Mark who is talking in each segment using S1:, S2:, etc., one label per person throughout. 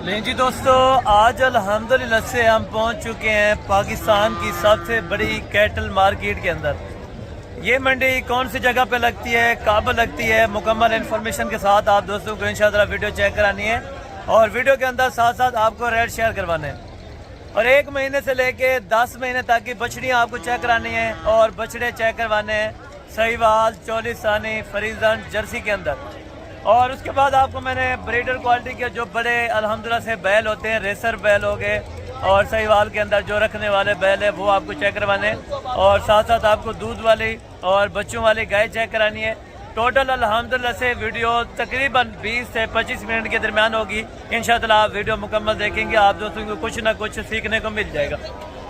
S1: नहीं जी दोस्तों, आज अल्हम्दुलिल्लाह से हम पहुंच चुके हैं पाकिस्तान की सबसे बड़ी कैटल मार्केट के अंदर। ये मंडी कौन सी जगह पे लगती है, कब लगती है, मुकम्मल इन्फॉर्मेशन के साथ आप दोस्तों को इंशाअल्लाह वीडियो चेक करानी है और वीडियो के अंदर साथ साथ आपको रेट शेयर करवाने हैं। और 1 महीने से लेके 10 महीने तक की बछड़ियाँ आपको चेक करानी है और बछड़े चेक करवाने हैं सहीवाल, चोलिस्तानी, फरीजन, जर्सी के अंदर। और उसके बाद आपको मैंने ब्रीडर क्वालिटी के जो बड़े अल्हम्दुलिल्लाह से बैल होते हैं, रेसर बैल हो गए और सहीवाल के अंदर जो रखने वाले बैल है वो आपको चेक करवाने और साथ साथ आपको दूध वाली और बच्चों वाली गाय चेक करानी है। टोटल अल्हम्दुलिल्लाह से वीडियो तकरीबन 20 से 25 मिनट के दरमियान होगी। इंशाअल्लाह आप वीडियो मुकम्मल देखेंगे, आप दोस्तों को कुछ ना कुछ सीखने को मिल जाएगा।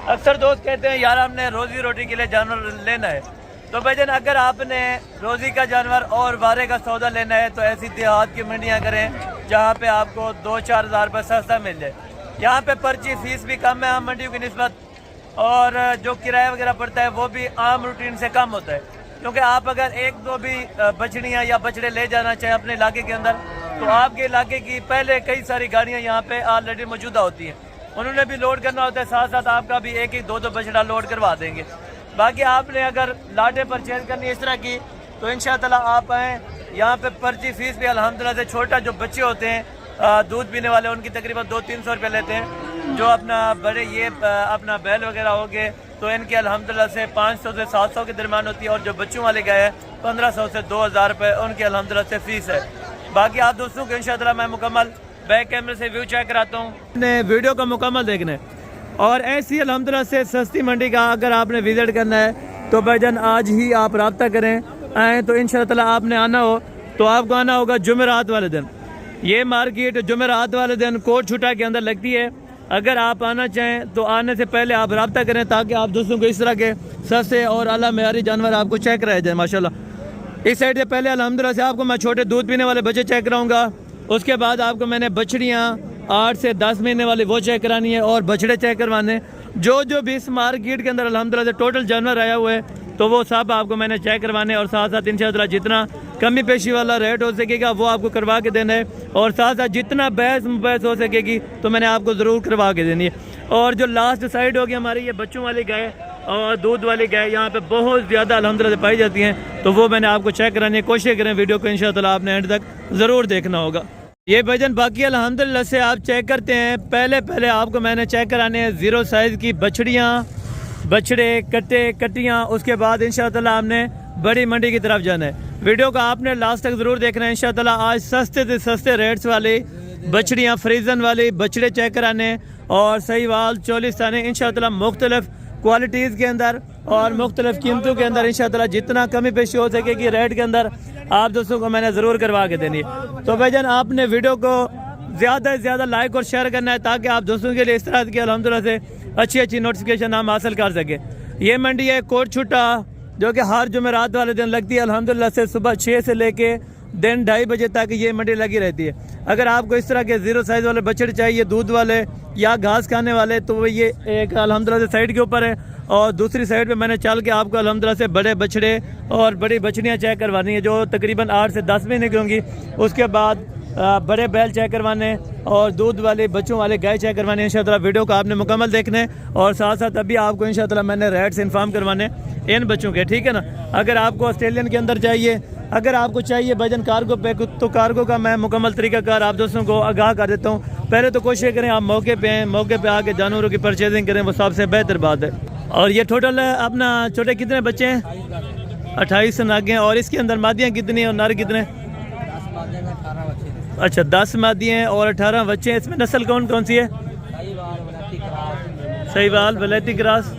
S1: अक्सर दोस्त कहते हैं यार हमने रोजी रोटी के लिए जानवर लेना है, तो भाईजान अगर आपने रोज़ी का जानवर और वारे का सौदा लेना है तो ऐसी देहात की मंडियाँ करें जहाँ पे आपको 2-4 हज़ार रुपये सस्ता मिल जाए। यहाँ पे पर्ची फीस भी कम है आम मंडियों की निस्बत और जो किराया वगैरह पड़ता है वो भी आम रूटीन से कम होता है, क्योंकि आप अगर 1-2 भी बछड़ियाँ या बछड़े ले जाना चाहें अपने इलाके के अंदर तो आपके इलाके की पहले कई सारी गाड़ियाँ यहाँ पे ऑलरेडी मौजूदा होती हैं, उन्होंने भी लोड करना होता है, साथ साथ आपका भी 1-2 बछड़ा लोड करवा देंगे। बाकी आपने अगर लाटे परचेज करनी है इस तरह की तो इंशाअल्लाह आप आएँ। यहाँ पे पर्ची फीस भी अल्हम्दुलिल्लाह से छोटा जो बच्चे होते हैं दूध पीने वाले उनकी तकरीबन 200-300 रुपये लेते हैं। जो अपना बड़े ये अपना बैल वगैरह हो गए तो इनकी अल्हम्दुलिल्लाह से 500 से 700 के दरमियान होती है और जो बच्चों वाले गाय है 1500 से 2000 रुपये उनकी अल्हम्दुलिल्लाह से फीस है। बाकी आप दोस्तों को इंशाअल्लाह मैं मुकम्मल बैक कैमरे से व्यू चेक कराता हूँ वीडियो का मुकम्मल देखने। और ऐसी अल्हम्दुलिल्लाह से सस्ती मंडी का अगर आपने विजिट करना है तो भाईजान आज ही आप रब्ता करें, आएँ तो इंशाअल्लाह आपने आना हो तो आपको आना होगा जुमेरात वाले दिन। ये मार्केट जुमेरात वाले दिन कोट छुटा के अंदर लगती है। अगर आप आना चाहें तो आने से पहले आप रब्ता करें ताकि आप दोस्तों को इस तरह के सस्ते और आला मेयारी जानवर आपको चेक कराए जाए। माशाल्लाह इस साइड से पहले अल्हम्दुलिल्लाह से आपको मैं छोटे दूध पीने वाले बच्चे चेक कराऊँगा, उसके बाद आपको मैंने बछड़ियाँ 8 से 10 महीने वाली वो चेक करानी है और बछड़े चेक करवाने। जो भी इस मार्केट के अंदर अल्हम्दुलिल्लाह से टोटल जानवर आया हुआ है तो वो सब आपको मैंने चेक करवाने और साथ साथ इंशाअल्लाह जितना कमी पेशी वाला रेट हो सकेगा वो आपको करवा के देना है और साथ साथ जितना बहस हो सकेगी तो मैंने आपको ज़रूर करवा के देनी है। और जो लास्ट साइड होगी हमारी ये बच्चों वाली गाय और दूध वाली गाय यहाँ पे बहुत ज़्यादा अल्हम्दुलिल्लाह से पाई जाती हैं, तो वो मैंने आपको चेक करानी है। कोशिश करें वीडियो को इंशाअल्लाह आपने एंड तक ज़रूर देखना होगा। ये भाईजान बाकी अल्हम्दुलिल्लाह से आप चेक करते हैं। पहले आपको मैंने चेक कराने हैं 0 साइज़ की बछड़ियाँ, बछड़े, कट्टे, कट्टियाँ। उसके बाद इंशाअल्लाह आपने बड़ी मंडी की तरफ जाना है। वीडियो को आपने लास्ट तक ज़रूर देखना है। इंशाअल्लाह आज सस्ते से सस्ते रेट्स वाली बछड़ियाँ, फ्रीजन वाली बछड़े चेक कराने और सहीवाल, चोलिस्तानी इंशाअल्लाह मुख्तलिफ क्वालिटीज़ के अंदर और मुख्तलिफ कीमतों के अंदर इंशाअल्लाह जितना कमी पेशी हो सकेगी रेट के अंदर आप दोस्तों को मैंने ज़रूर करवा के देनी है। तो भाईजान आपने वीडियो को ज़्यादा से ज़्यादा लाइक और शेयर करना है ताकि आप दोस्तों के लिए इस तरह की अल्हम्दुलिल्लाह से अच्छी नोटिफिकेशन हम हासिल कर सकें। ये मंडी है कोट छुट्टा जो कि हर जुमेरात वाले दिन लगती है अल्हम्दुलिल्लाह से। सुबह 6 से लेके दिन 2:30 बजे तक ये मंडी लगी रहती है। अगर आपको इस तरह के 0 साइज़ वाले बछड़े चाहिए दूध वाले या घास खाने वाले तो ये एक अल्हम्दुलिल्लाह से साइड के ऊपर है और दूसरी साइड पे मैंने चल के आपको अल्हम्दुलिल्लाह से बड़े बछड़े और बड़ी बछड़ियाँ चेक करवानी है जो तकरीबन 8 से 10 महीने की होंगी। उसके बाद बड़े बैल चेक करवाने और दूध वाले बच्चों वाले गाय चेक करवाने। इंशाअल्लाह वीडियो को आपने मुकम्मल देखने और साथ साथ अभी आपको इंशाअल्लाह मैंने रेट्स इन्फॉर्म करवाने इन बच्चों के, ठीक है ना। अगर आपको ऑस्ट्रेलियन के अंदर चाहिए, अगर आपको चाहिए भाईजान कार्गो पे तो कार्गो का मैं मुकम्मल तरीकाकार आप दोस्तों को आगाह कर देता हूँ। पहले तो कोशिश करें आप मौके पे आएँ, मौके पे आके जानवरों की परचेजिंग करें, वो सबसे बेहतर बात है। और ये टोटल अपना छोटे कितने बच्चे हैं? 28 नागे हैं। और इसके अंदर मादियाँ कितनी हैं और नर कितने? अच्छा 10 मादियाँ हैं और 18 बच्चे हैं। इसमें नस्ल कौन कौन सी है? सहीवाल, वलैती क्रॉस,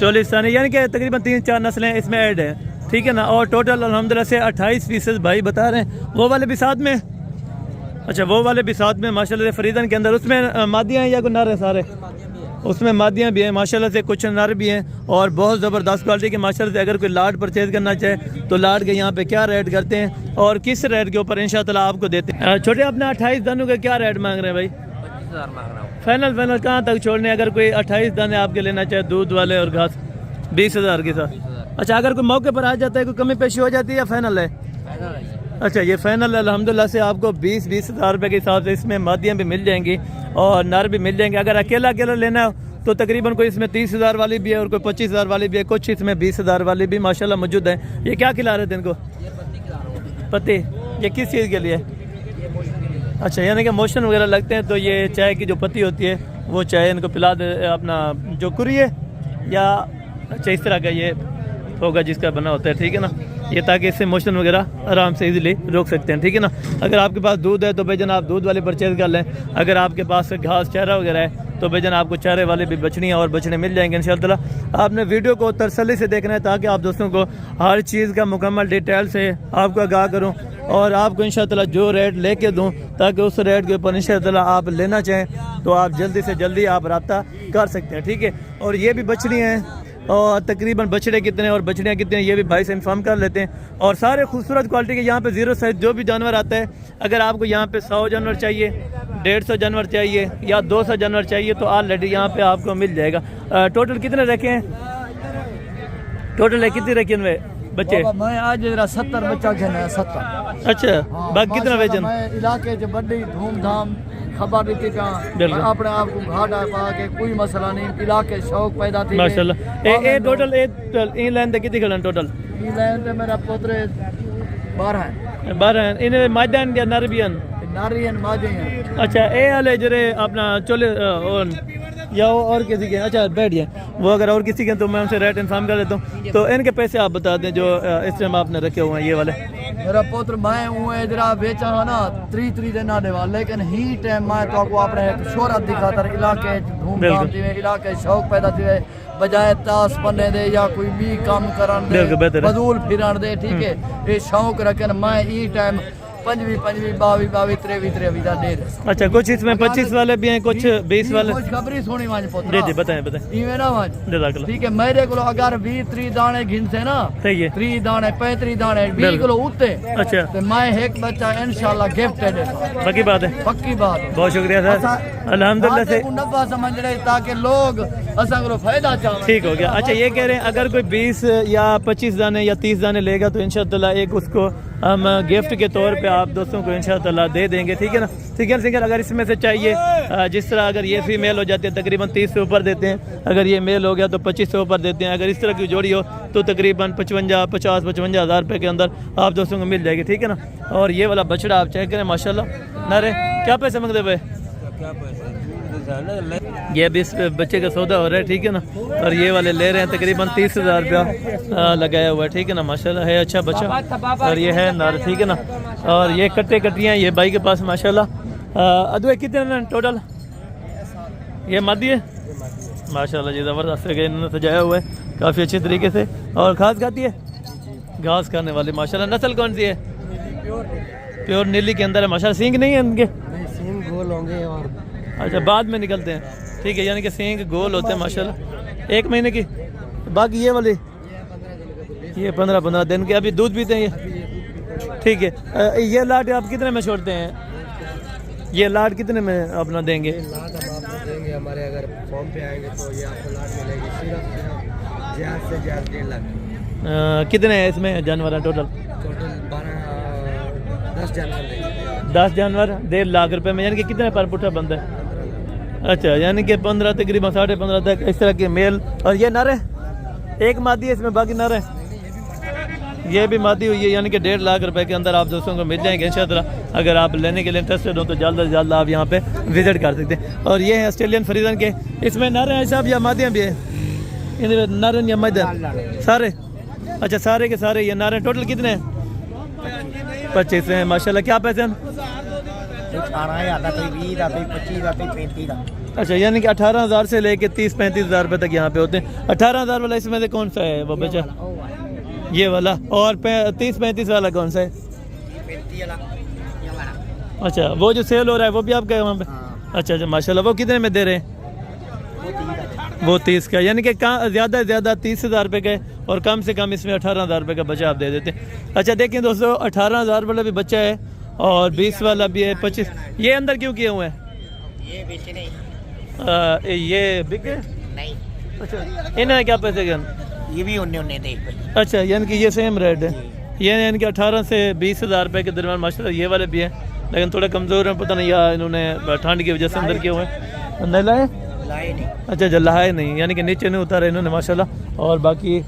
S1: चोलिस्तानी, यानी कि तकरीबन 3-4 नस्लें इसमें ऐड हैं, ठीक है ना। और टोटल अल्हम्दुलिल्लाह से 28 पीसेस भाई बता रहे हैं। वो वाले भी साथ में? अच्छा वो वाले भी साथ में माशाल्लाह से फरीदन के अंदर। उसमें मादियाँ हैं या कोई नर है? सारे उसमें मादियाँ भी हैं माशाल्लाह से, कुछ नर भी हैं और बहुत ज़बरदस्त क्वालिटी के माशाल्लाह से। अगर कोई लाट परचेज़ करना चाहे तो लाट के यहाँ पे क्या रेट करते हैं और किस रेट के ऊपर इंशाअल्लाह आपको देते हैं। छोटे अपने 28 दानों का क्या रेट मांग रहे हैं भाई?
S2: 25,000 मांग रहा हूँ।
S1: फाइनल कहाँ तक छोड़ने? अगर कोई 28 दाने आपके लेना चाहे दूध वाले और घास 20,000 के साथ। अच्छा अगर कोई मौके पर आ जाता है, कोई कमी पेशी हो जाती है या फाइनल है? अच्छा, ये फाइनल अल्हम्दुलिल्लाह से आपको 20-20 हज़ार रुपये के हिसाब से इसमें मादियाँ भी मिल जाएंगी और नर भी मिल जाएंगे। अगर अकेला अकेला लेना हो तो तकरीबन कोई इसमें 30 हज़ार वाली भी है और कोई 25 हज़ार वाली भी है, कुछ इसमें 20 हज़ार वाली भी माशाल्लाह मौजूद है। ये क्या खिला रहे थे इनको? पत्ते। ये किस चीज़ के लिए? अच्छा, यानी कि मोशन वगैरह लगते हैं तो ये चाय की जो पत्ती होती है वो चाय इनको पिला दे, अपना जो कुरी है या अच्छा इस तरह का ये होगा जिसका बना होता है, ठीक है ना, ये ताकि इससे मोशन वगैरह आराम से इजीली रोक सकते हैं, ठीक है ना। अगर आपके पास दूध है तो भाईजान आप दूध वाले परचेज कर लें। अगर आपके पास घास चारा वगैरह है तो भाईजान आपको चारे वाले भी बछड़ियाँ और बछड़े मिल जाएंगे इंशाअल्लाह। आपने वीडियो को तसल्ली से देखना है ताकि आप दोस्तों को हर चीज़ का मुकम्मल डिटेल से आपको आगाह करूँ और आपको इंशाअल्लाह जो रेट लेके दूँ ताकि उस रेट के ऊपर इंशाअल्लाह आप लेना चाहें तो आप जल्दी से जल्दी आप रब्ता कर सकते हैं, ठीक है। और ये भी बछड़ियाँ हैं और तकरीबन बछड़े कितने और बछड़ियाँ कितने हैं ये भी भाई से इन्फॉर्म कर लेते हैं। और सारे खूबसूरत क्वालिटी के यहाँ पे जीरो साइज जो भी जानवर आता है, अगर आपको यहाँ पे 100 जानवर चाहिए, 150 जानवर चाहिए या 200 जानवर चाहिए तो ऑलरेडी यहाँ पे आपको मिल जाएगा। टोटल कितने रखे हैं? टोटल है कितने रखे इनमें बच्चे?
S2: मैं आज 70 बच्चा घेना है, 70।
S1: अच्छा, बाकी कितना वेचन?
S2: इलाके च बड़ी धूमधाम खबर दी अपने आप को घाटा पा के कोई मसला नहीं, इलाके शौक पैदा थी
S1: माशाल्लाह। ए टोटल इन लाइन ते कितनी खड़न? टोटल
S2: ई लाइन ते मेरा पुत्र 12 है।
S1: 12 हैं। इन्हें मैदान या नरबियन
S2: नारियन माजे हैं।
S1: अच्छा, ए वाले जरे अपना चोले या और किसी के? अच्छा बैठ गए वो, अगर और किसी के तो मैं उनसे रेट इन्फॉर्म कर देता हूँ। तो इनके पैसे आप बता दें जो इस टाइम आपने रखे हुए हैं ये वाले।
S2: मेरा पुत्र मैं हूँ जरा बेचा है ना 3 दिन आने वाला, लेकिन ही टाइम मैं तो आपको अपने शोहरत दिखाता इलाके धूमधाम थी, इलाके शौक पैदा थी, बजाय ताश पन्ने दे या कोई भी काम करन दे, बदूल फिरन दे, ठीक है, ये शौक रखन मैं ई टाइम 25 22 23 का दे रहे।
S1: अच्छा, कुछ इसमें 25 वाले भी हैं, कुछ 20 वाले।
S2: कुछ खबरी सोनी मांझ पुत्र।
S1: जी जी बताएं बताएं।
S2: इवे ना मांझ ठीक है, मेरे को अगर 20-30 दाने घिनसे ना, ठीक है, 30 दाने 35 दाने 20 किलो उठते, अच्छा, तो मैं एक बच्चा इंशाल्लाह गिफ्ट दे दूंगा।
S1: पक्की बात है? पक्की बात। बहुत शुक्रिया सर, अल्हम्दुलिल्लाह से
S2: नफा समझ रहे ताकि लोग असा को फायदा चाहे।
S1: ठीक हो गया। अच्छा, ये कह रहे हैं अगर कोई 20 या 25 दाने या 30 दाने लेगा तो इंशाअल्लाह एक उसको हम गिफ्ट के तौर पे आप दोस्तों को इंशाअल्लाह दे देंगे, ठीक है ना। सिंगल अगर इसमें से चाहिए, जिस तरह अगर ये फीमेल हो जाती है तकरीबन 30 से ऊपर देते हैं, अगर ये मेल हो गया तो 25 से ऊपर देते हैं, अगर इस तरह की जोड़ी हो तो तकरीबन 55 हज़ार रुपये के अंदर आप दोस्तों को मिल जाएगी, ठीक है ना। और ये वाला बछड़ा आप चेक करें माशाल्लाह। नारे क्या पैसे मांगते भाई? ये भी इस बच्चे का सौदा हो रहा है, ठीक है ना। और ये वाले ले रहे हैं तकरीबन 30 हज़ार रुपया लगाया हुआ है, ठीक है ना। माशाल्लाह है अच्छा बच्चा और ये है नर, ठीक है ना। और ये कट्टियाँ ये भाई के पास माशाल्लाह। अदुए कितने ना टोटल? ये मादी है माशाल्लाह जी, ज़बरदस्त है, इन्होंने सजाया हुआ है काफ़ी अच्छे तरीके से। और घास खाती है? घास खाने वाली माशाल्लाह। नस्ल कौन सी है? प्योर नीली के अंदर है माशाल्लाह। सींग नहीं है इनके?
S2: सींग गोल होंगे और
S1: अच्छा बाद में निकलते हैं, ठीक है, यानी कि सींग गोल होते हैं माशाल्लाह। 1 महीने की। बाकी ये वाली ये 15 दिन के अभी दूध पीते हैं ये, ठीक है। ये लाट आप कितने में छोड़ते हैं? ये लाट कितने में अपना देंगे?
S2: लाट हम आपको देंगे, हमारे अगर फॉर्म पे आएंगे तो ये आपको लाट मिलेगी सिर्फ ज़्यादा से ज़्यादा 1.5 लाख।
S1: कितने हैं इसमें जानवर हैं टोटल?
S2: 10 जानवर देंगे।
S1: 10 जानवर 1.5 लाख रुपए में, यानी कि कितने पर पुट्ठा बनता है? अच्छा, यानी कि 15 तकरीबन 15.5 तक इस तरह के मेल। और ये नर है? एक मादी है इसमें, बाकी नर है? ये भी मादी हुई है, यानी कि 1.5 लाख रुपए के अंदर आप दोस्तों को मिल जाएंगे इंशाअल्लाह। अगर आप लेने के लिए इंटरेस्टेड हो तो जल्द से जल्द आप यहाँ पे विजिट कर सकते हैं। और ये है ऑस्ट्रेलियन फ्रीजन के, इसमें नर हैं साहब या मादियाँ भी हैं? इनमें नर या मादियाँ सारे? अच्छा, सारे के सारे ये नर हैं। टोटल कितने हैं? 25 हैं माशाल्लाह। क्या पैसे हैं?
S2: 18,000
S1: अच्छा, यानी कि 18,000 से लेके 30-35 हज़ार रुपये तक यहाँ पे होते हैं। 18,000 वाला इसमें से कौन सा है वो बच्चा? ये वाला। और 30-35 वाला कौन सा है? अच्छा, वो जो सेल हो रहा है वो भी आपका है वहाँ पे? अच्छा अच्छा माशाल्लाह। वो कितने में दे रहे हैं? वो 30 का, यानी कि ज़्यादा से ज़्यादा 30 हज़ार रुपये का है और कम से कम इसमें 18,000 रुपये का बच्चा आप दे देते हैं। अच्छा देखिए दोस्तों, 18,000 वाला भी बच्चा है और 20 वाला भी है, 25। ये अंदर क्यों किए हुए हैं?
S2: ये बेचे नहीं,
S1: ये बिके
S2: नहीं।
S1: अच्छा, इन्हें क्या पैसे गए?
S2: ये भी उन्ने थे।
S1: अच्छा, यानी कि ये सेम रेट है, ये इनके 18 से 20,000 रुपये के दरमियान माशाल्लाह ये वाले भी हैं, लेकिन थोड़े कमज़ोर हैं, पता नहीं या इन्होंने ठंड की वजह से अंदर किए हुए हैं। नहीं लाए? अच्छा जल्लाए नहीं, यानी कि नीचे नहीं उतारे इन्होंने माशाल्लाह। और बाकी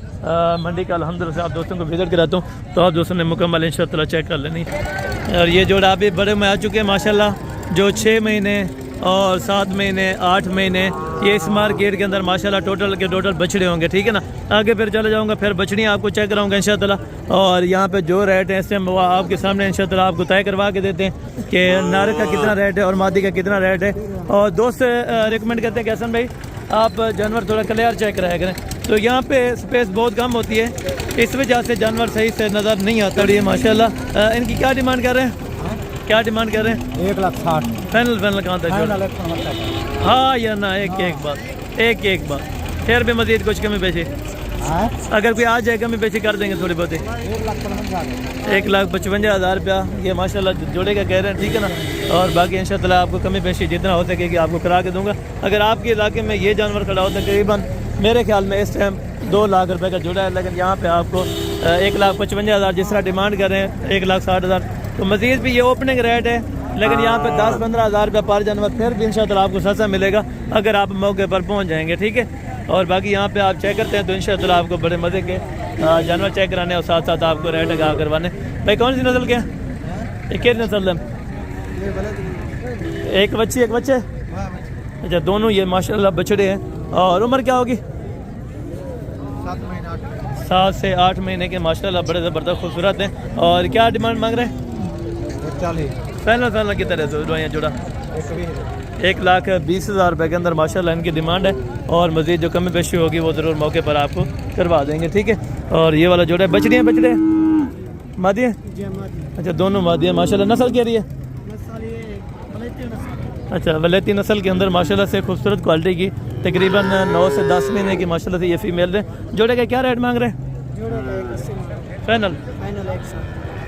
S1: मंडी का अल्हम्दुलिल्लाह से आप दोस्तों को विजिट कराता हूँ, तो आप दोस्तों ने मुकम्मल इंशाअल्लाह चेक कर लेनी। और ये जोड़ा अभी बड़े में आ चुके हैं माशाल्लाह, जो 6 महीने और 7 महीने 8 महीने ये इस मार्केट के अंदर माशाल्लाह टोटल के टोटल बछड़े होंगे, ठीक है ना। आगे फिर चले जाऊंगा, फिर बछड़ियाँ आपको चेक कराऊंगा इंशाअल्लाह। और यहाँ पे जो रेट है इस टाइम वो आपके सामने इंशाअल्लाह आपको तय करवा के देते हैं कि नारे का कितना रेट है और मादी का कितना रेट है। और दोस्त रिकमेंड करते हैं कि हसन भाई आप जानवर थोड़ा क्लियर चेक कराया करें, तो यहाँ पे स्पेस बहुत कम होती है, इस वजह से जानवर सही से नज़र नहीं आता। ये माशाल्लाह इनकी क्या डिमांड कर रहे हैं? क्या डिमांड कर रहे हैं?
S3: 1,60,000
S1: फाइनल कहाँ तक? हाँ या ना, एक बात फिर भी मजीद कुछ कमी पेशी अगर कोई आ जाए कमी पेशी कर देंगे थोड़ी बहुत ही। 1,55,000 रुपया ये माशाल्लाह जोड़े का कह रहे हैं, ठीक है ना। और बाकी इंशाअल्लाह आपको कमी पेशी जितना हो सकेगी आपको करा के दूंगा। अगर आपके इलाके में ये जानवर खड़ा होता है तकरीबन मेरे ख्याल में इस टाइम 2 लाख रुपये का जोड़ा है, लेकिन यहाँ पे आपको 1,55,000 जिस तरह डिमांड कर रहे हैं 1,60,000, तो मज़ीद भी ये ओपनिंग रेट है, लेकिन यहाँ पे 10-15 हज़ार रुपये पर जानवर फिर भी इंशाअल्लाह आपको सस्ता मिलेगा अगर आप मौके पर पहुँच जाएंगे, ठीक है। और बाकी यहाँ पे आप चेक करते हैं तो इंशाअल्लाह आपको बड़े मज़े के जानवर चेक कराने और साथ साथ आपको रेट आगाह करवाने। भाई कौन सी नस्ल के हैं? एक नस्ल है, एक बच्ची एक बच्चे? अच्छा दोनों ये माशाल्लाह बछड़े हैं। और उम्र क्या होगी? 7 से 8 महीने के माशाल्लाह बड़े ज़बरदस्त खूबसूरत हैं। और क्या डिमांड मांग रहे हैं?
S3: 40
S1: फाइनल की तरह से जोड़ा 1,20,000 रुपये के अंदर माशाल्लाह इनकी डिमांड है। और मज़ीद जो कमी पेशी होगी वो ज़रूर मौके पर आपको करवा देंगे, ठीक है। और ये वाला जोड़ा है, बछड़ियाँ बछड़े मादी है? अच्छा दोनों मादी है माशाल्लाह। नस्ल क्या रही है? अच्छा वलैती नस्ल के अंदर माशाल्लाह से खूबसूरत क्वालिटी की तकरीबन 9 से 10 महीने की माशाल्लाह से ये फीमेल है। जोड़े का क्या रेट मांग रहे हैं? फाइनल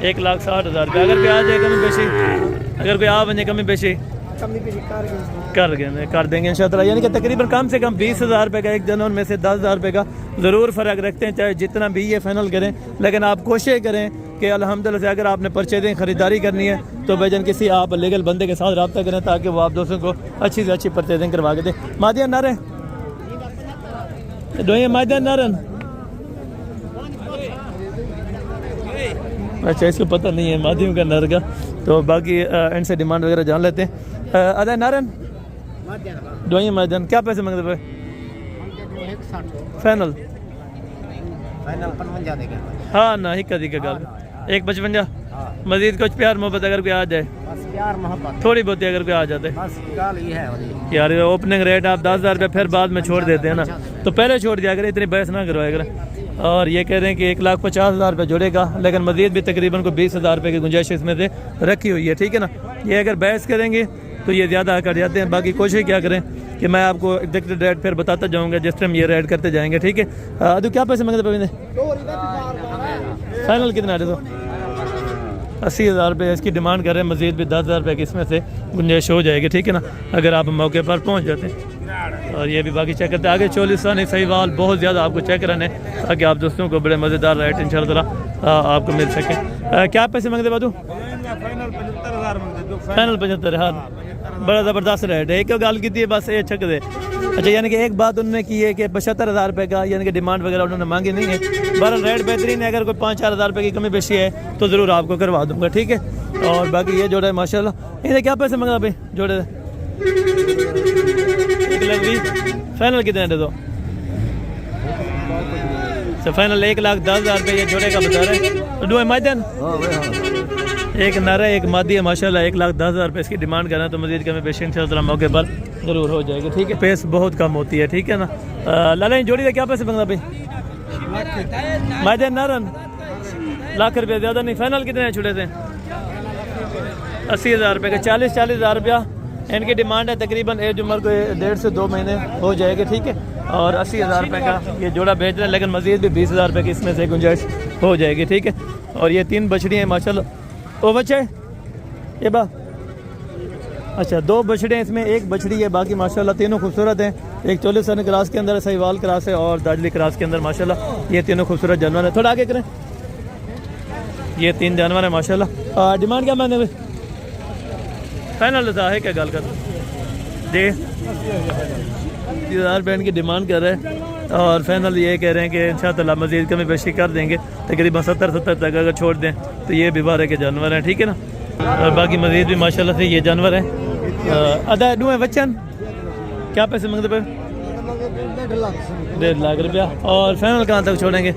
S1: 1,60,000 रुपये। अगर कोई आ जाए कमी पेशी, अगर कोई आ बने कमी पेशी कर देंगे इंशाअल्लाह। यानी कि तकरीबन कम से कम 20,000 रुपये का एक जनवर में से 10,000 रुपये का ज़रूर फ़र्क रखते हैं, चाहे जितना भी ये फाइनल करें। लेकिन आप कोशिश करें कि अल्हम्दुलिल्लाह से अगर आपने परचेजिंग ख़रीदारी करनी है तो भाईजान किसी आप लीगल बंदे के साथ रब्ता करें ताकि वो आप दोस्तों को अच्छी से अच्छी परचेजिंग करवा के दें। मादिया नारे डोइया मादिया नारन, अच्छा इसको पता नहीं है मादियों का नर का, तो बाकी इनसे डिमांड वगैरह जान लेते हैं। अदा नारन डोइया मादियान क्या पैसे मांगते पे? फाइनल हाँ ना ही कदी का गल 1,55। मजीद कुछ प्यार मोहब्बत अगर कोई आ जाए,
S3: प्यार मोहब्बत
S1: थोड़ी बहुत अगर कोई आ जाते यार। ओपनिंग रेट आप 10,000 रुपये फिर बाद में छोड़ देते हैं ना, तो पहले छोड़ दिया करें, इतनी बहस ना करवाया करें। और ये कह रहे हैं कि 1,50,000 रुपये जोड़ेगा, लेकिन मजीद भी तकरीबन को 20,000 रुपये की गुंजाइश इसमें से रखी हुई है, ठीक है ना। ये अगर बहस करेंगे तो ये ज़्यादा कर जाते हैं। बाकी कोशिश क्या करें कि मैं आपको एग्जैक्ट रेट फिर बताता जाऊँगा जिस टाइम ये रेट करते जाएंगे, ठीक है। अदू क्या पैसे मांगते पविंदे? फाइनल कितना है? तो 80,000 रुपये इसकी डिमांड कर रहे हैं, मजीद भी 10,000 रुपये की इसमें से गुंजाइश हो जाएगी, ठीक है ना, अगर आप मौके पर पहुंच जाते हैं। और ये भी बाकी चेक करते हैं आगे 44 सही वाल बहुत ज़्यादा आपको चेक कराने ताकि आप दोस्तों को बड़े मज़ेदार रेट इंशाल्लाह आपको मिल सके। क्या पैसे मांगते बादू? फाइनल 75। हाँ बड़ा ज़बरदस्त रेट है। एक गाल की थी बस ये छक दे। अच्छा यानी कि एक बात उन्होंने की है कि 75,000 रुपये का यानी कि डिमांड वगैरह उन्होंने मांगी नहीं है। बहरहाल रेट बेहतरीन है, अगर कोई 5-4 हज़ार रुपये की कमी बेशी है तो ज़रूर आपको करवा दूंगा, ठीक है। और बाकी ये जोड़ा है माशाल्लाह, इन्हें क्या पैसे मांगा भाई जोड़े? 1,20,000। फाइनल कितने दे दो? अच्छा फाइनल 1,10,000 रुपये ये जोड़े का बता रहे हैं। दो मैदान एक नारा एक मादी है माशाल्लाह। 1,10,000 रुपये इसकी डिमांड करना, तो मजीद कमी पेशी इंशाल्लाह मौके पर ज़रूर हो जाएगी, ठीक है। पेस बहुत कम होती है, ठीक है ना। लाला जोड़ी का क्या पैसे मांगना भाई? मैदान नारन लाख रुपये, ज़्यादा नहीं। फाइनल कितने छुड़े थे? 80,000 रुपये का। 40,000 रुपया इनकी डिमांड है। तकरीबन एज उम्र को 1.5 से 2 महीने हो जाएगी, ठीक है। और 80,000 रुपये का ये जोड़ा बेच रहे हैं, लेकिन मजीद भी 20,000 रुपये की इसमें से गुंजाइश हो जाएगी, ठीक है। और ये 3 बछड़ियाँ हैं माशाल्लाह। ओ बच्चे ये बा अच्छा 2 बछड़े हैं इसमें, एक बछड़ी है, बाकी माशाल्लाह तीनों खूबसूरत हैं। एक 44 सन क्रास के अंदर है, सहीवाल क्रास है, और दाजली क्रास के अंदर माशाल्लाह ये तीनों खूबसूरत जानवर है। थोड़ा आगे करें ये 3 जानवर है माशाल्लाह। डिमांड क्या मैंने फाइनल है क्या गल कर दे 30,000 रुपये की डिमांड कर रहे हैं और फाइनल ये कह रहे हैं कि इंशाअल्लाह मज़ीद कमी पेशी कर देंगे, तकरीबन 70 तक अगर छोड़ दें तो ये भी बारह के जानवर हैं, ठीक है ना। और बाकी मज़ीद भी माशाल्लाह से ये जानवर हैं। अदा डूए बच्चन क्या पैसे मांगते पे? 1.5 लाख रुपया। और फाइनल कहाँ तक छोड़ेंगे?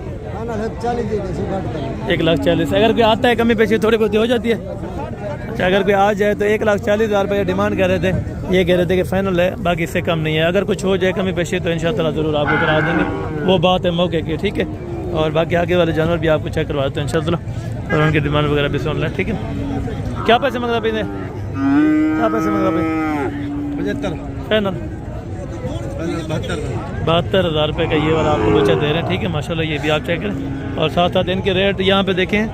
S1: 1,40,000। अगर कोई आता है कमी पेशी थोड़ी बहुत हो जाती है। अच्छा, अगर कोई आ जाए तो 1,40,000 रुपये डिमांड कर रहे थे, ये कह रहे थे कि फ़ाइनल है, बाकी इससे कम नहीं है। अगर कुछ हो जाए कमी पेशी तो इंशाअल्लाह ज़रूर आपको करा देंगे, वो बात है मौके की, ठीक है। और बाकी आगे वाले जानवर भी आपको चेक करवाते हैं इंशाअल्लाह, और उनकी डिमांड वगैरह भी सुन लें, ठीक है। क्या पैसे मंगता भाई? क्या पैसे मंगता भाई?
S3: 75
S1: फाइनल 72,000 रुपये का ये वाला आपको बच्चा दे रहे हैं, ठीक है माशाल्लाह। ये भी आप चेक करें। और साथ साथ इनके रेट यहाँ पे देखें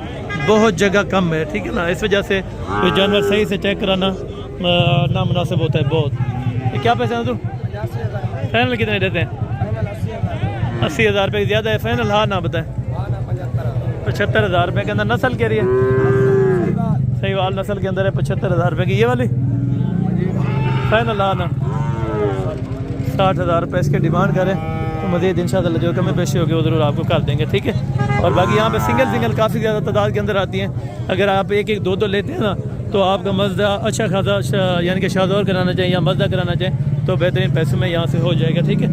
S1: बहुत जगह कम है, ठीक है ना। इस वजह से कोई जानवर सही से चेक कराना ना मुनासिब होता है बहुत। ये क्या पैसे हैं तू? फाइनल कितने देते हैं? 80,000 रुपये ज़्यादा है। फाइनल हाँ ना बताएं। 75,000 रुपये के अंदर नस्ल कह रही है, सही वाल नस्ल के अंदर है। 75,000 रुपये की ये वाली फाइनल हाँ ना। 60,000 रुपये इसके डिमांड करें तो मज़ीद इंशाअल्लाह जो कमी पेशी होगी वो ज़रूर आपको कर देंगे, ठीक है। और बाकी यहाँ पे सिंगल काफ़ी ज़्यादा तादाद के अंदर आती हैं। अगर आप एक दो लेते हैं ना तो आपका मज़दा अच्छा खासा यानी कि शादौर कराना चाहिए या मज़दा कराना चाहिए तो बेहतरीन पैसों में यहाँ से हो जाएगा, ठीक है।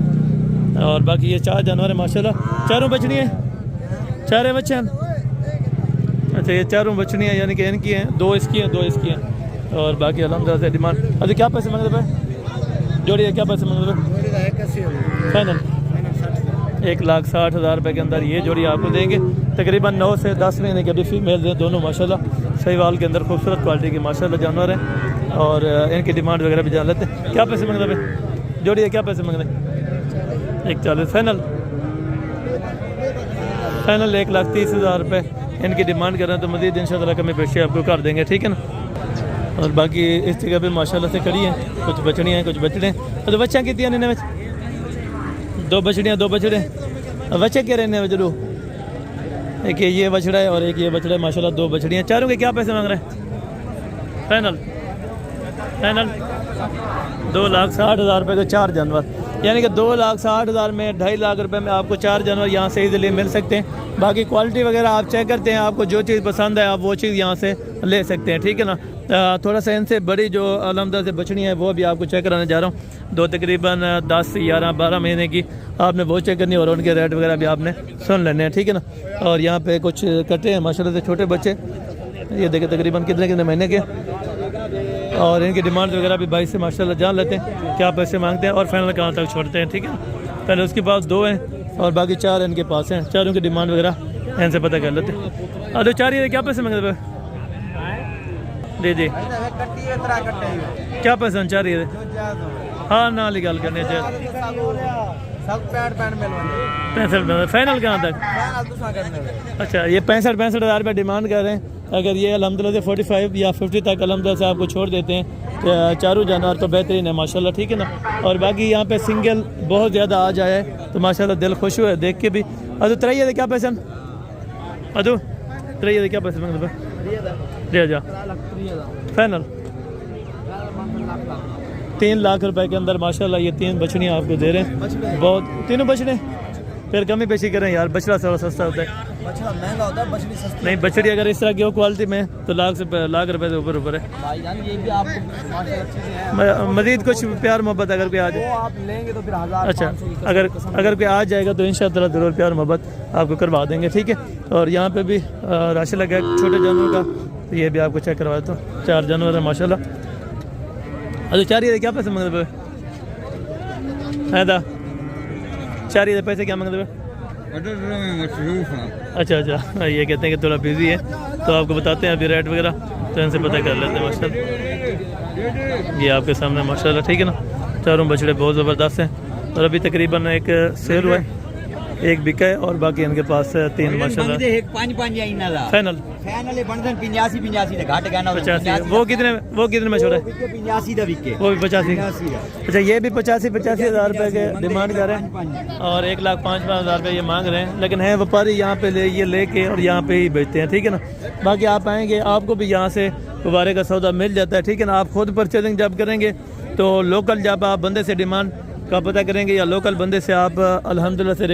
S1: और बाकी ये 4 जानवर है माशाल्लाह। चारों बछड़ी हैं, 4 बच्चे हैं। अच्छा, ये चारों बछड़ी हैं यानी कि इनकी हैं, 2 इसकी हैं, 2 इसकी हैं। और बाकी अल्हम्दुलिल्लाह से डिमांड। अच्छा, क्या पैसे मांगते भाई? जोड़ी है क्या पैसे मांगते भाई? फाइनल 1,60,000 रुपये के अंदर ये जोड़ी आपको देंगे। तकरीबन 9 से 10 महीने के भी फीमेल हैं दोनों माशाल्लाह। सही वाल के अंदर खूबसूरत क्वालिटी के माशाल्लाह जानवर हैं। और इनकी डिमांड वगैरह भी जान लेते हैं। क्या पैसे मांगते भाई? जोड़ी है क्या पैसे मांगते? 1,40,000 फाइनल 1,30,000 रुपये इनकी डिमांड कर रहे हैं तो मज़ीद इंशाअल्लाह कमी पेशी आपको कर देंगे, ठीक है ना। और बाकी इस जगह पे माशाल्लाह से खड़ी हैं, कुछ बछड़ियाँ हैं, कुछ बछड़े हैं। तो बच्चा कितनी हैं इन्हें? 2 बछड़ियाँ, 2 बछड़े। बच्चे क्या रहने हैं जरूर? एक ये बछड़ा है और एक ये बछड़ा है माशाल्लाह, 2 बछड़ियाँ। चारों के क्या पैसे मांग रहे हैं? फाइनल 2,60,000 रुपये के 4 जानवर, यानी कि 2,60,000 में 2.5 लाख रुपए में आपको 4 जानवर यहाँ से इजीली मिल सकते हैं। बाकी क्वालिटी वगैरह आप चेक करते हैं, आपको जो चीज़ पसंद है आप वो चीज़ यहाँ से ले सकते हैं, ठीक है ना। थोड़ा सा इनसे बड़ी जो अलहमदा से बछड़ियाँ हैं वो भी आपको चेक कराने जा रहा हूँ। 2 तकरीबन 10, 11, 12 महीने की आपने वो चेक करनी है और उनके रेट वगैरह भी आपने सुन लेने हैं, ठीक है ना। और यहाँ पे कुछ कटे हैं माशाल्लाह से छोटे बच्चे, ये देखें तकरीबन कितने महीने के। और इनकी डिमांड वगैरह भी 22 से माशाल्लाह जान लेते हैं क्या पैसे मांगते हैं और फाइनल कहाँ तक छोड़ते हैं, ठीक है। पहले उसके पास 2 हैं और बाकी 4 इनके पास हैं। चारों की डिमांड वगैरह इनसे पता कर लेते हैं। और 4 ये क्या पैसे मांगते हैं? जी क्या पैसे हैं 4 ये? हाँ ना गल करनी चाहिए। 65 फाइनल कहाँ तक? अच्छा, ये 65,000 रुपये डिमांड कर रहे हैं। अगर ये अल्हम्दुलिल्लाह से 45 या 50 तक अल्हम्दुलिल्लाह से आपको छोड़ देते हैं चारों जानवर तो बेहतरीन है माशाल्लाह, ठीक है ना। और बाकी यहाँ पे सिंगल बहुत ज़्यादा आ जाए तो माशाल्लाह दिल खुश हुआ है देख के भी। अदू 3 क्या पैसे? अदू 3 क्या पैसे मांगते? 3,000 फाइनल 3 लाख रुपए के अंदर माशाल्लाह ये 3 बछड़ियाँ आपको दे रहे हैं। बहुत तीनों बछड़े फिर कमी पेशी करें यार, बछड़ा थोड़ा सस्ता होता है।
S2: बछड़ा महंगा होता है, बछड़ी सस्ती।
S1: नहीं, बछड़ी अगर इस तरह की हो क्वालिटी में तो लाख रुपए से ऊपर है।
S2: भाईजान ये भी आपको माशाल्लाह चीज़ें हैं।
S1: मजीद कुछ प्यार मोहब्बत अगर कोई आ जाए,
S2: वो आप लेंगे तो फिर 1000।
S1: अच्छा, अगर कोई आ जाएगा तो इंशाअल्लाह ज़रूर प्यार मोहब्बत आपको करवा देंगे, ठीक है। और यहाँ पे भी राशन लगा है छोटे जानवरों का, तो ये भी आपको चेक करवाता हूँ। 4 जानवर है माशाल्लाह। अच्छा, 4 ये क्या पैसे मांगते है? 4 ये पैसे क्या मांगते हैं? अच्छा, ये कहते हैं कि थोड़ा बिजी है तो आपको बताते हैं अभी रेट वगैरह, तो इनसे पता कर लेते हैं माशाल्लाह। ये आपके सामने माशाल्लाह, ठीक है ना। चारों बछड़े बहुत ज़बरदस्त हैं और अभी तकरीबन एक सेल हुआ है, एक बिका है और बाकी इनके पास 3 माशाल्लाह। फाइनल
S3: 85 घाट गाना
S1: 85। वो कितने में छोड़ा है?
S3: 85 दा विके
S1: वो भी 85। अच्छा, ये भी 85 हज़ार रुपये के डिमांड कर रहे हैं और 1,05,000 रुपये ये मांग रहे हैं, लेकिन है व्यापारी यहाँ पे ये लेके और यहाँ पे ही बेचते हैं, ठीक है ना। बाकी आप आएंगे आपको भी यहाँ से गुब्बारे का सौदा मिल जाता है, ठीक है ना। आप खुद परचेजिंग जब करेंगे तो लोकल जब आप बंदे से डिमांड का पता करेंगे या लोकल बंदे से आप अल्हम्दुलिल्लाह से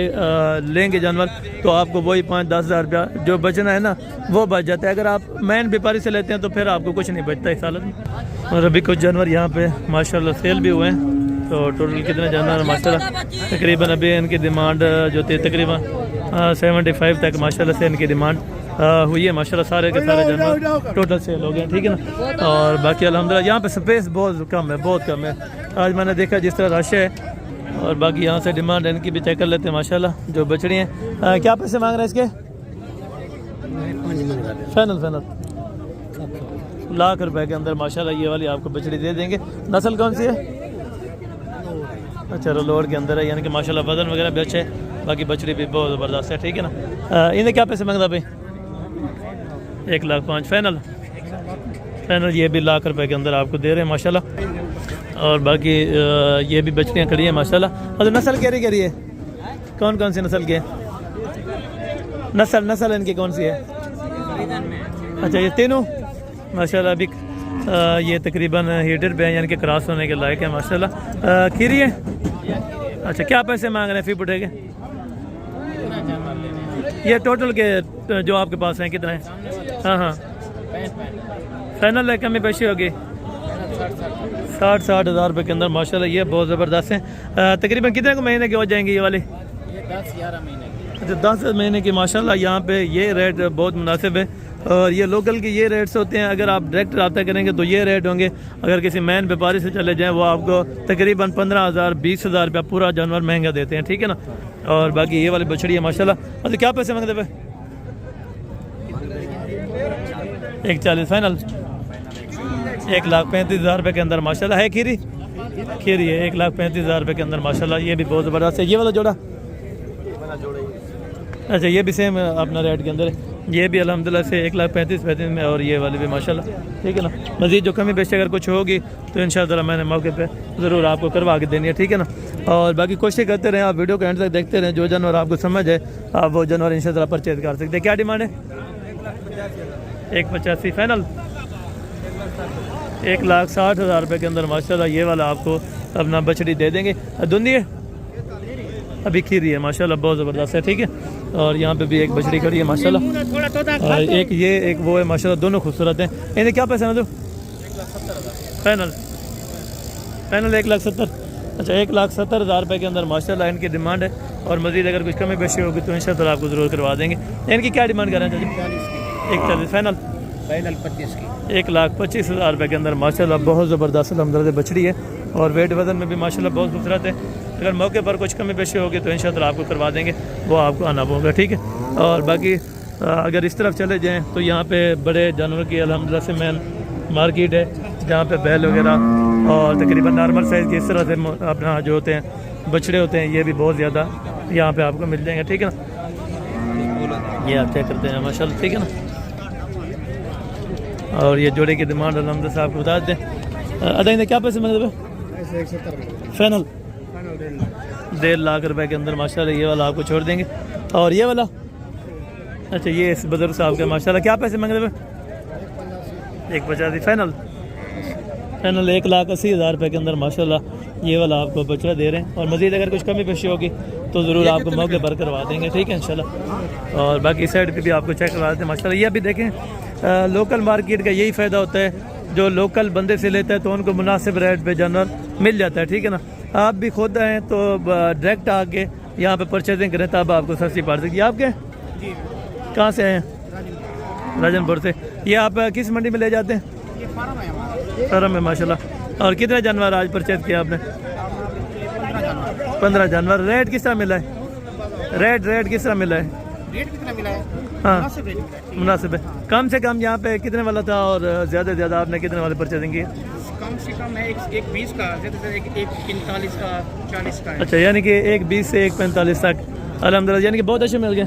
S1: लेंगे जानवर, तो आपको वही 5-10 हज़ार रुपया जो बचना है ना वो बच जाता है। अगर आप मैन व्यापारी से लेते हैं तो फिर आपको कुछ नहीं बचता इस हालत में। और अभी कुछ जानवर यहाँ पे माशाल्लाह सेल भी हुए हैं। तो टोटल कितने जानवर हैं माशाल्लाह? तकरीबन अभी इनकी डिमांड जो थी तकरीबन 75 तक माशाल्लाह से इनकी डिमांड हुई है माशाल्लाह। सारे के सारे जानवर टोटल सेल हो गए, ठीक है ना। और बाकी अल्हम्दुलिल्लाह यहाँ पे स्पेस बहुत कम है, बहुत कम है। आज मैंने देखा जिस तरह रश है। और बाकी यहाँ से डिमांड इनकी भी चेक कर लेते हैं माशाल्लाह जो बछड़ी हैं। क्या पैसे मांग रहे हैं इसके? फाइनल लाख रुपए के अंदर माशाल्लाह ये वाली आपको बछड़ी दे देंगे। नस्ल कौन सी है? अच्छा, रोलोड के अंदर है, यानी कि माशाल्लाह वजन वगैरह भी अच्छा है। बाकी बछड़ी भी बहुत ज़बरदस्त है, ठीक है ना। इन्हें क्या पैसे मांगता भाई? 1,05,000 फाइनल ये भी लाख रुपए के अंदर आपको दे रहे हैं माशाल्लाह। और बाकी ये भी बछड़ियाँ खड़ी हैं माशाल्लाह। और नस्ल कह रही है कौन कौन सी नस्ल के? नस्ल इनकी कौन सी है? अच्छा, ये तीनों माशाल्लाह अभी ये तकरीबन हीटर पे हैं, यानी कि क्रॉस होने के लायक है माशाल्लाह। खीरी है? अच्छा, क्या पैसे मांग रहे हैं फी पुटे के? ये टोटल के जो आपके पास हैं कितना है? हाँ, फाइनल है, कमी पेशी होगी 60 हज़ार रुपये के अंदर माशाल्लाह। ये बहुत ज़बरदस्त हैं। तकरीबन कितने को महीने के हो जाएंगे ये वाले?
S3: 10-11 महीने।
S1: अच्छा, 10 महीने की माशाल्लाह। यहाँ पे ये रेट बहुत मुनासिब है और ये लोकल के ये रेट्स होते हैं। अगर आप डायरेक्ट रब्ता करेंगे तो ये रेट होंगे। अगर किसी मैन व्यापारी से चले जाएँ वो आपको तकरीबन 15,000 20 हज़ार रुपया पूरा जानवर महंगा देते हैं, ठीक है ना। और बाकी ये वाली बछड़ी है माशाल्लाह। अच्छा, क्या पैसे मांगते पे? 1,40 फाइनल 1,35,000 रुपये के अंदर माशाल्लाह है। खीरी है 1,35,000 रुपये के अंदर माशाल्लाह। ये भी बहुत ज़बरदस्त है। ये वाला जोड़ा? अच्छा, ये भी सेम अपना रेट के अंदर है। ये भी अल्हम्दुलिल्लाह से 1,35,000 में और ये वाले भी माशाल्लाह, ठीक है ना। मज़ीद जो कमी बेशी अगर कुछ होगी तो इंशाअल्लाह मैंने मौके पे ज़रूर आपको करवा के देनी है, ठीक है ना। और बाकी कोशिश करते रहें, आप वीडियो को एंड तक देखते रहें। जो जानवर आपको समझ है आप वो जानवर इंशाअल्लाह परचेज कर सकते हैं। क्या डिमांड है? 1,85 फाइनल 1,60,000 रुपये के अंदर माशाल्लाह। ये वाला आपको अपना बछड़ी दे देंगे। धुंधी है अभी, खीरी है माशाल्लाह, बहुत ज़बरदस्त है, ठीक है। और यहाँ पे भी एक बछड़ी खड़ी है माशाल्लाह। और एक ये एक वो है माशाल्लाह, दोनों खूबसूरत हैं। इन्हें क्या पैसा ना दो? फाइनल 1,70,000। अच्छा, 1,70,000 रुपये के अंदर माशाल्लाह इनकी डिमांड है। और मज़ीद अगर कुछ कमी पेशी होगी तो इंशाअल्लाह आपको ज़रूर करवा देंगे। इनकी क्या डिमांड कर रहे हैं? 1,40 फाइनल
S3: 25 की
S1: 1,25,000 रुपये के अंदर माशाल्लाह। बहुत ज़बरदस्त अल्हम्दुलिल्लाह बछड़ी है और वेट वज़न में भी माशाल्लाह बहुत खूबसूरत है। अगर मौके पर कुछ कमी पेशी होगी तो इंशाअल्लाह आपको करवा देंगे, वो आपको आना होगा, ठीक है। और बाकी अगर इस तरफ चले जाएँ तो यहाँ पे बड़े जानवर की अल्हम्दुलिल्लाह से मेन मार्केट है, जहाँ पे बैल वगैरह और तकरीबन नॉर्मल साइज़ की इस तरह से अपना जो होते हैं बछड़े होते हैं, ये भी बहुत ज़्यादा यहाँ पे आपको मिल जाएंगे, ठीक है ना। ये आप चेक करते हैं माशाल्लाह, ठीक है ना। और ये जोड़े की डिमांड अल्हम्दुलिल्लाह से आपको बता दें। अदा क्या पैसे मांगे? फाइनल 1.5 लाख रुपए के अंदर माशाल्लाह ये वाला आपको छोड़ देंगे। और ये वाला? अच्छा, ये इस बुजुर्ग साहब के माशाल्लाह। क्या पैसे मांगे? 1,85 फाइनल 1,80,000 रुपये के अंदर माशाल्लाह ये वाला आपको बछड़ा दे रहे हैं। और मज़ीद अगर कुछ कमी पेशी होगी तो ज़रूर आपको मौके पर करवा देंगे, ठीक है इंशाल्लाह। और बाकी साइड पे भी आपको चेक करवा देते हैं माशाल्लाह। ये भी देखें, लोकल मार्केट का यही फ़ायदा होता है, जो लोकल बंदे से लेता है तो उनको मुनासिब रेट पे जानवर मिल जाता है, ठीक है ना। आप भी खुद आएँ तो डायरेक्ट आके यहाँ पे परचेजिंग करें तब आपको सस्ती पड़ सकती है। आपके कहाँ से आए हैं? राजनपुर से। ये आप किस मंडी में ले जाते हैं? फार्म में माशाल्लाह। और कितने जानवर आज परचेज किया आपने? 15 जानवर। रेट किस तरह मिला है? रेट किस तरह मिला है?
S3: रेट कितना मिला है?
S1: हाँ, मुनासिब है। कम से कम यहाँ पे कितने वाला था और ज़्यादा से ज़्यादा आपने कितने वाले परचेजिंग किए?
S3: कम से कम है एक 20 का, ज़्यादा से एक 45 का, 40 का है।
S1: अच्छा, यानी कि एक 20 से एक 45 तक अल्हम्दुलिल्लाह, यानी कि बहुत अच्छे मिल गए,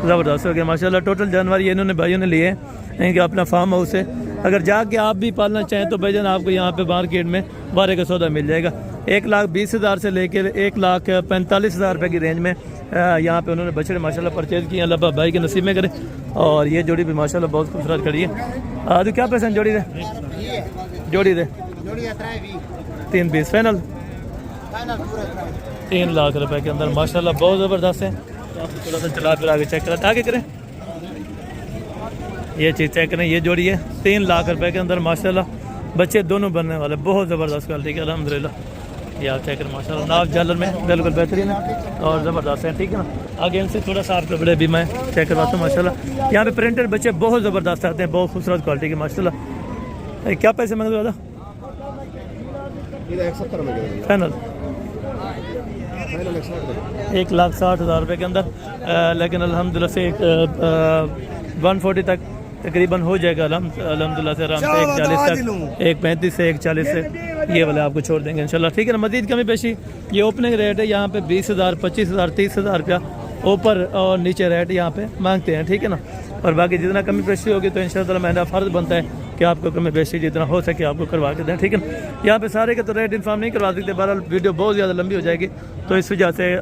S1: ज़बरदस्त हो गया माशाल्लाह। टोटल जानवर ये इन्होंने भाइयों ने लिए हैं, इनका अपना फार्म हाउस है। अगर जाके आप भी पालना चाहें तो भाईजान आपको यहाँ पे मार्केट में बारह का सौदा मिल जाएगा। 1,20,000 से लेकर 1,45,000 रुपये की रेंज में यहाँ पे उन्होंने बछड़े माशाल्लाह परचेज़ किए हैं। अल्लाह भाई के नसीब में करे। और ये जोड़ी भी माशाल्लाह बहुत खूबसूरत खड़ी है। तो क्या पैसे जोड़ी दे? जोड़ी दे 3,20 फाइनल 3 लाख रुपए के अंदर माशाल्लाह बहुत ज़बरदस्त है। थोड़ा सा चला फिर आगे चेक करें, आगे करें, ये चीज़ चेक करें। ये जोड़ी है 3 लाख रुपए के अंदर माशाल्लाह, बच्चे दोनों बनने वाले, बहुत ज़बरदस्त क्वालिटी के अल्हम्दुलिल्लाह। ये आप चेक करें माशाल्लाह, नाव जालर में बिल्कुल बेहतरीन है और ज़बरदस्त है, ठीक है ना। आगे इनसे थोड़ा सा आपके बड़े भी मैं चेक करवाता हूँ माशाल्लाह। यहाँ पे प्रिंटेड बच्चे बहुत ज़बरदस्त आते हैं, बहुत खूबसूरत क्वालिटी के माशाल्लाह। क्या पैसे मांगे दादा?
S3: 170
S1: फाइनल 1,60,000 रुपये के अंदर, लेकिन अल्हम्दुलिल्लाह से 140 तक तकरीबन हो जाएगा अल्हम्दुलिल्लाह से, आराम से 140 तक, 135 से 140 से ये वाले आपको छोड़ देंगे इंशाल्लाह, ठीक है ना। मज़ीद कमी पेशी, ये ओपनिंग रेट है यहाँ पे 20,000, 25,000, 30,000 रुपया ऊपर और नीचे रेट यहाँ पे मांगते हैं, ठीक है ना। और बाकी जितना कमी पेशी होगी तो इंशाल्लाह मेरा फ़र्ज़ बनता है कि आपको कमी पेशी जितना हो सके आपको करवा के दें, ठीक है ना। यहाँ पे सारे के तो रेट इन्फॉर्म नहीं करवा सकते, बहरहाल वीडियो बहुत ज़्यादा लंबी हो जाएगी, तो इस वजह से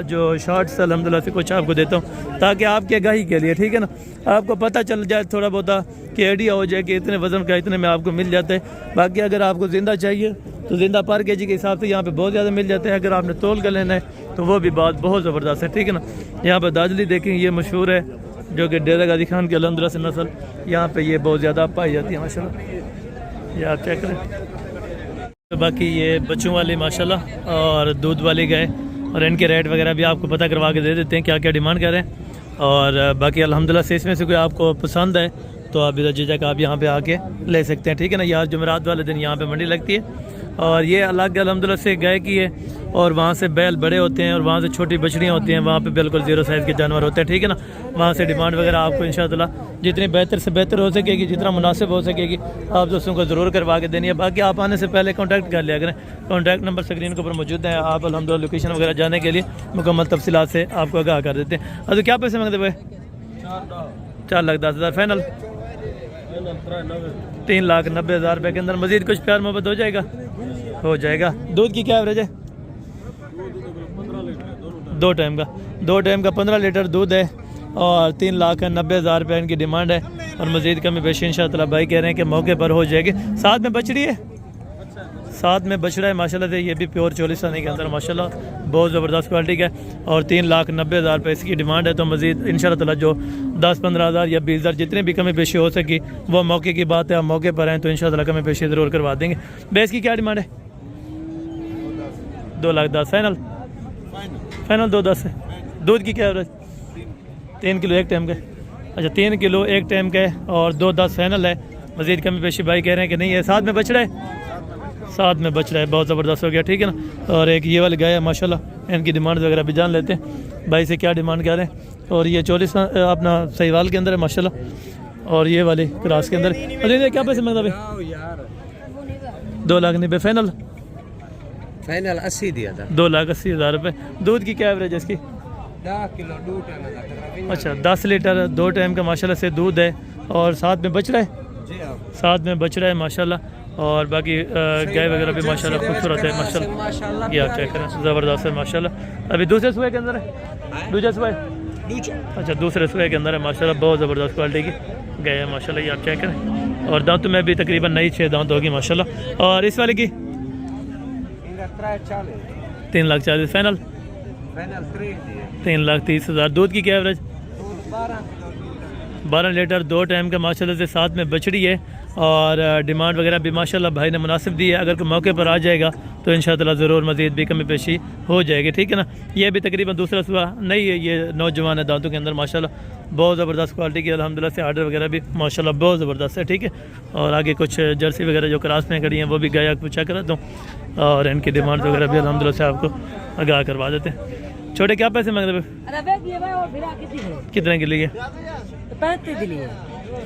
S1: जो शॉर्ट्स अल्हम्दुलिल्लाह से कुछ आपको देता हूँ ताकि आपके आगाही के लिए, ठीक है ना, आपको पता चल जाए थोड़ा बहुत कि आइडिया हो जाए कि इतने वज़न का इतने में आपको मिल जाता है। बाकी अगर आपको ज़िंदा चाहिए तो ज़िंदा पर केजी के हिसाब से यहाँ पे बहुत ज़्यादा मिल जाते हैं। अगर आपने तोल कर लेना है तो वो भी बात बहुत ज़बरदस्त है, ठीक है ना। यहाँ पर दाजली देखें, ये मशहूर है जो कि डेरा गाजी खान के अल्हम्दुलिल्लाह से नस्ल यहाँ पे ये बहुत ज़्यादा पाई जाती है माशाल्लाह। ये आप चेक करें। तो बाकी ये बच्चों वाले माशाल्लाह और दूध वाले गए, और इनके रेट वगैरह भी आपको पता करवा के दे देते हैं क्या क्या डिमांड कर रहे हैं। और बाकी अल्हम्दुलिल्लाह से इसमें से कोई आपको पसंद है तो आप इधर झिझक आप यहाँ पे आके ले सकते हैं, ठीक है ना। यार जुमेरात वाले दिन यहाँ पे मंडी लगती है, और ये अलग अल्हम्दुलिल्लाह से गाय की है, और वहाँ से बैल बड़े होते हैं और वहाँ से छोटी बछड़ियाँ होती हैं, वहाँ पे बिल्कुल ज़ीरो साइज़ के जानवर होते हैं, ठीक है ना। वहाँ से डिमांड वगैरह आपको इंशाअल्लाह जितनी बेहतर से बेहतर हो सकेगी, जितना मुनासिब हो सकेगी आप दोस्तों को ज़रूर करवा के देनी है। बाकी आप आने से पहले कॉन्टैक्ट कर लिया करें, कॉन्टैक्ट नंबर स्क्रीन के ऊपर मौजूद है, आप अल्हम्दुलिल्लाह लोकेशन वगैरह जाने के लिए मुकम्मल तफसीलात से आपको आगाह कर देते हैं। तो क्या पैसे मांगते भाई? 4,10,000 फाइनल 3,90,000 रुपये के अंदर। मज़ीद कुछ प्यार मोहब्बत हो जाएगा? हो जाएगा। दूध की क्या एवरेज है? 2 टाइम का 15 लीटर दूध है, और 3,90,000 रुपये इनकी डिमांड है। और मज़ीद कमी पेशी इंशाअल्लाह भाई कह रहे हैं कि मौके पर हो जाएगी। साथ में बछड़ी है, साथ में बछड़ा है माशाल्लाह से, ये भी प्योर चोलिस्तानी के अंदर माशाल्लाह बहुत ज़बरदस्त क्वालिटी का है, और 3,90,000 रुपये इसकी डिमांड है। तो मज़ीद इंशाअल्लाह जो 10-15,000 या 20,000 जितनी भी कमी पेशी हो सकी वो मौके की बात है, आप मौके पर आएँ तो इंशाअल्लाह कमी पेशी ज़रूर करवा देंगे। भैंस की क्या डिमांड है? 2,10,000 फाइनल 2,10 है। दूध की क्या एवरेज? 3 किलो एक टाइम का। अच्छा 3 किलो एक टाइम का है, और 2,10 फाइनल है। मज़ीद कमी पेशी भाई कह रहे हैं कि नहीं है। साथ में बछड़ा है, साथ में बछड़ा है, बहुत ज़बरदस्त हो गया, ठीक है ना। और एक ये वाली गाय है माशाल्लाह, इनकी डिमांड वगैरह भी जान लेते हैं भाई से क्या डिमांड कर रहे हैं। और ये 40 अपना सहीवाल के अंदर है माशाल्लाह, और ये वाली क्रास के अंदर। अरे क्या पैसे मांगता भाई? 2,90,000 फाइनल
S3: 80 दिया था।
S1: 2,80,000 रुपये। दूध की क्या एवरेज है इसकी?
S3: 10 किलो 2 टाइम।
S1: अच्छा 10 लीटर 2 टाइम का माशाल्लाह से दूध है, और साथ में बछड़ा है, साथ में बछड़ा है माशाल्लाह। और बाकी गाय वगैरह भी माशाल्लाह खूबसूरत है माशाल्लाह। ये आप चेक करें, ज़बरदस्त है माशाल्लाह। अभी दूसरे सुबह के अंदर है, दूसरे सुबह, अच्छा दूसरे सुबह के अंदर है माशाल्लाह, बहुत ज़बरदस्त क्वालिटी की गाय है माशाल्लाह। ये आप चेक करें, और दांतों में भी तकरीबन नई 6 दांत होगी माशाल्लाह। और इस वाले की 3,40,000 फाइनल 3,30,000। दूध की क्या एवरेज? 12 लीटर 2 टाइम का माशाल्लाह से, साथ में बछड़ी है, और डिमांड वगैरह भी माशाल्लाह भाई ने मुनासिब दी है। अगर कोई मौके पर आ जाएगा तो इंशाअल्लाह ज़रूर मज़ीद भी कमी पेशी हो जाएगी, ठीक है ना। ये भी तकरीबन दूसरा सुबह नहीं है, ये नौजवान है दांतों के अंदर माशाल्लाह, बहुत ज़बरदस्त क्वालिटी की अल्हम्दुलिल्लाह से। आर्डर वगैरह भी माशाल्लाह बहुत ज़बरदस्त है, ठीक है। और आगे कुछ जर्सी वगैरह जो क्रास में खड़ी हैं वो भी गाय आपको चेक कराता हूँ, और इनकी डिमांड वगैरह भी अल्हम्दुलिल्लाह से आपको आगाह करवा देते हैं। छोटे क्या पैसे मांग रहे? कितने के लिए?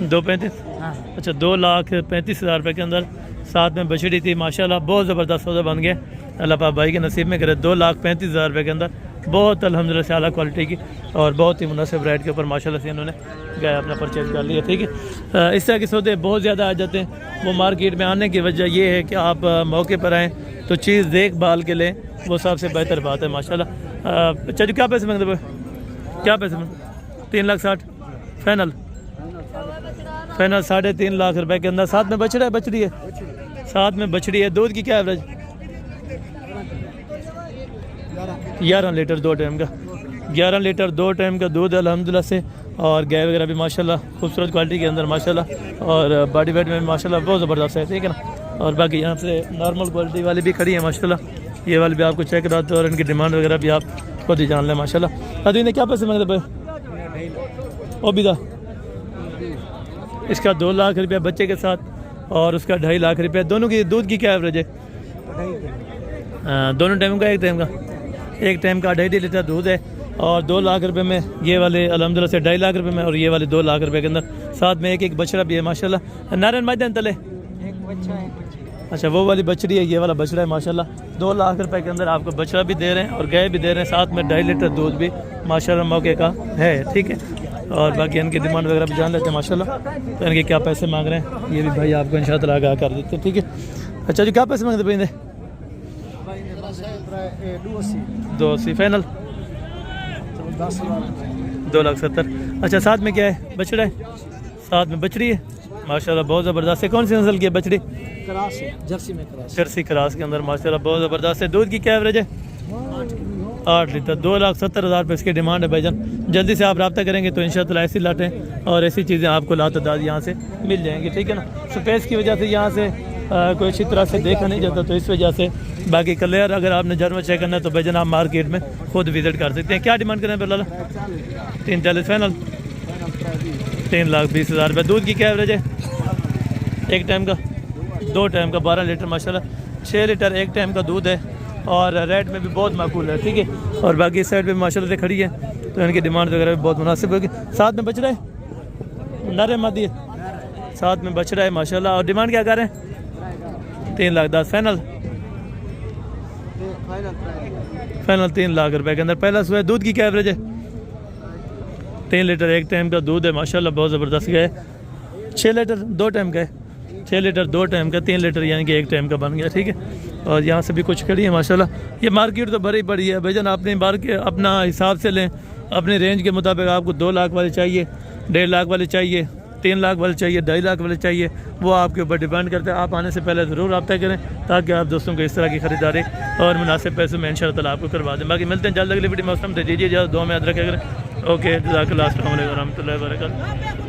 S1: 2,35,000। अच्छा 2,35,000 रुपये के अंदर, साथ में बछड़ी थी माशाल्लाह, बहुत ज़बरदस्त सौदा बन गया। अल्लाह पाक भाई के नसीब में करे। 2,35,000 रुपये के अंदर बहुत अल्हम्दुलिल्लाह से आला क्वालिटी की और बहुत ही मुनासिब रेट के ऊपर माशाल्लाह से इन्होंने गाय अपना परचेज़ कर लिया। ठीक है, इस तरह के सौदे बहुत ज़्यादा आ जाते हैं। वो मार्केट में आने की वजह ये है कि आप मौके पर आएँ तो चीज़ देख भाल के लें, वो सबसे बेहतर बात है माशाल्लाह। चलो क्या पैसे मांगते, क्या पैसे मांगते? 3,60,000 फाइनल, फाइनल 3.5 लाख रुपए के अंदर। साथ में बछड़ा है, बछड़ी है, साथ में बछड़ी है। दूध की क्या एवरेज? 11 लीटर 2 टाइम का, 11 लीटर 2 टाइम का दूध अल्हम्दुलिल्लाह से। और गाय वगैरह भी माशाल्लाह खूबसूरत क्वालिटी के अंदर माशाल्लाह, और बॉडी वेट में भी माशाल्लाह बहुत ज़बरदस्त है। ठीक है ना, और बाकी यहाँ से नॉर्मल क्वालिटी वाली भी खड़ी है माशाल्लाह। ये वाली भी आपको चेक कराते हैं और इनकी डिमांड वगैरह भी आप खुद ही जान लें माशाल्लाह। अभी ने क्या पैसे मांगते भाई? वो भी था इसका 2 लाख रुपया बच्चे के साथ, और उसका 2.5 लाख रुपया। दोनों की दूध की क्या एवरेज है? दोनों टाइम का, एक टाइम का, एक टाइम का 2.5 लीटर दूध है। और 2 लाख रुपए में ये वाले अल्हम्दुलिल्लाह से 2.5 लाख रुपए में, और ये वाले 2 लाख रुपए के अंदर। साथ में एक बछड़ा भी है माशाल्लाह। नारायण मैदान तले
S3: एक बच्चा है,
S1: अच्छा वो वाली बछड़ी है, ये वाला बछड़ा है माशाल्लाह। 2 लाख रुपए के अंदर आपको बछड़ा भी दे रहे हैं और गाय भी दे रहे हैं, साथ में 2.5 लीटर दूध भी माशाल्लाह मौके का है। ठीक है, और बाकी इनकी डिमांड वगैरह भी जान लेते हैं माशाल्लाह। तो इनके क्या पैसे मांग रहे हैं ये भी भाई आपको इंशाअल्लाह आगाह कर देते हैं। ठीक है, अच्छा जी क्या पैसे मांगते भाई? 280 फाइनल, 2,70,000। अच्छा साथ में क्या है? बछड़ा है, साथ में बछड़ी है माशाल्लाह, बहुत ज़बरदस्त है। कौन सी नस्ल की है बछड़ी?
S2: क्रास है, जर्सी में क्रास,
S1: जर्सी क्रास के अंदर माशाल्लाह बहुत ज़बरदस्त है। दूध की क्या एवरेज है? 8 लीटर। 2,70,000 रुपये इसकी डिमांड है भाईजान। जल्दी से आप रब्ता करेंगे तो इंशाअल्लाह ऐसी लाटें और ऐसी चीज़ें आपको लातदाद यहाँ से मिल जाएंगी। ठीक है ना, स्पेस की वजह से यहाँ से कोई अच्छी तरह से देखा नहीं जाता, तो इस वजह से। बाकी क्लियर अगर आपने नजर में चेक करना है तो भाईजान आप मार्केट में खुद विजिट कर सकते हैं। क्या डिमांड करें फिलहाल? 340 फाइनल, 3,20,000 रुपये। दूध की क्या एवरेज है? एक टाइम का, 2 टाइम का 12 लीटर माशाल्लाह। 6 लीटर एक टाइम का दूध है और रेट में भी बहुत माकूल है। ठीक है, और बाकी इस साइड पे माशाल्लाह से खड़ी है तो इनकी डिमांड वगैरह भी बहुत मुनासिब होगी। साथ में बछड़ा है, नर मादी है, साथ में बछड़ा है माशाल्लाह। और डिमांड क्या कर रहे हैं? 3,10,000 फाइनल, फाइनल 3 लाख रुपए के अंदर। पहला सुबह दूध की क्या एवरेज है? 3 लीटर एक टाइम का दूध है माशाल्लाह, बहुत ज़बरदस्त है। 6 लीटर 2 टाइम का है, 6 लीटर 2 टाइम का, 3 लीटर यानी कि एक टाइम का बन गया। ठीक है, और यहाँ से भी कुछ खड़ी है माशाल्लाह। ये मार्केट तो बड़ी बड़ी है भाईजान, अपनी मार्केट अपना हिसाब से लें, अपने रेंज के मुताबिक। आपको 2 लाख वाली चाहिए, 1.5 लाख वाली चाहिए, 3 लाख वाले चाहिए, 2.5 लाख वाले चाहिए, वो आपके ऊपर डिपेंड करता है। आप आने से पहले ज़रूर रब्ता करें ताकि आप दोस्तों को इस तरह की ख़रीदारी और मुनासिब पैसों में इंशाअल्लाह आपको करवा दें। बाकी मिलते हैं जल्द अगली वीडियो में। मौसम दे दीजिए, ज़्यादा दुआ में याद रखें। ओके, जज़ाकल्लाह, अस्सलाम वालेकुम रहमतुल्लाहि व बरकातहू।